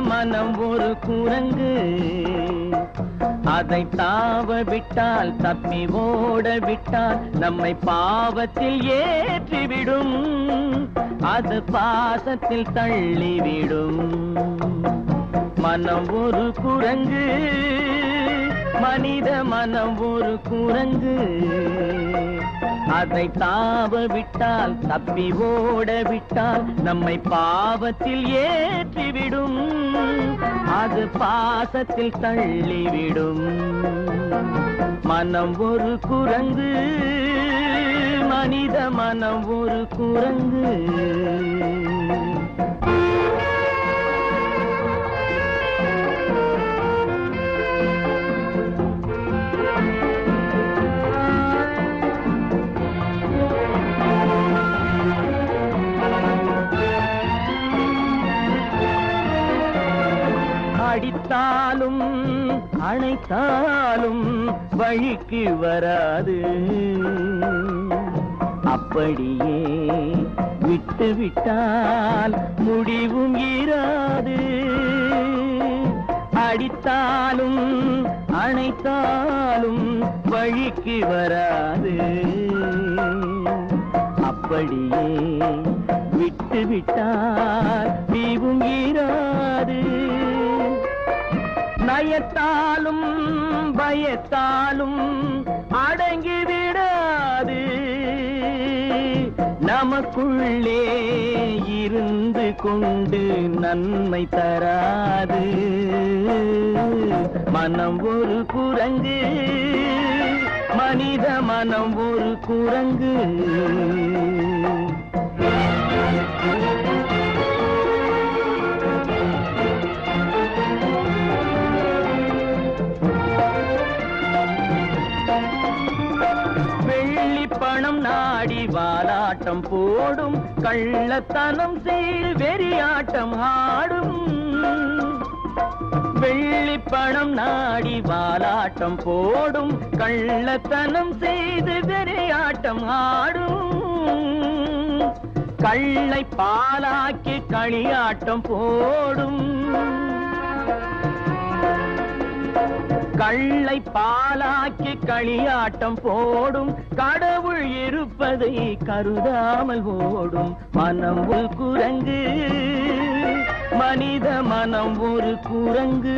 மனம் ஒரு குரங்கு, அதை தாவ விட்டால் தப்பி ஓட விட்டால் நம்மை பாவத்தில் ஏற்றிவிடும், அது பாசத்தில் தள்ளிவிடும். மனம் ஒரு குரங்கு, மனித மனம் ஒரு குரங்கு, அதை தாவ விட்டால் தப்பி ஓட விட்டால் நம்மை பாவத்தில் ஏற்றிவிடும், அது பாசத்தில் தள்ளிவிடும். மனம் ஒரு குரங்கு, மனித மனம் ஒரு குரங்கு. அடித்தாலும் அணைத்தாலும் வழிக்கு வராது, அப்படியே விட்டு விட்டால் முடிவும் இராது. அடித்தாலும் அணைத்தாலும் வழிக்கு வராது, அப்படியே விட்டு விட்டால் முடிவும் இராது. நயத்தாலும் பயத்தாலும் அடங்கிவிடாது, நமக்குள்ளே இருந்து கொண்டு நன்மை தராது. மனம் ஒரு குரங்கு, மனித மனம் ஒரு குரங்கு. பணம் நாடி வாலாட்டம் போடும், கள்ளத்தனம் செய்து வெறியாட்டம் ஆடும். வெள்ளி பணம் நாடி வாலாட்டம் போடும், கள்ளத்தனம் செய்து வெறியாட்டம் ஆடும். கள்ளை பாலாக்கி களியாட்டம் போடும், கள்ளை பாலாக்கி களியாட்டம் போடும். கடவுள் இருப்பதை கருதாமல் ஓடும். மனம் ஒரு குரங்கு, மனித மனம் ஒரு குரங்கு.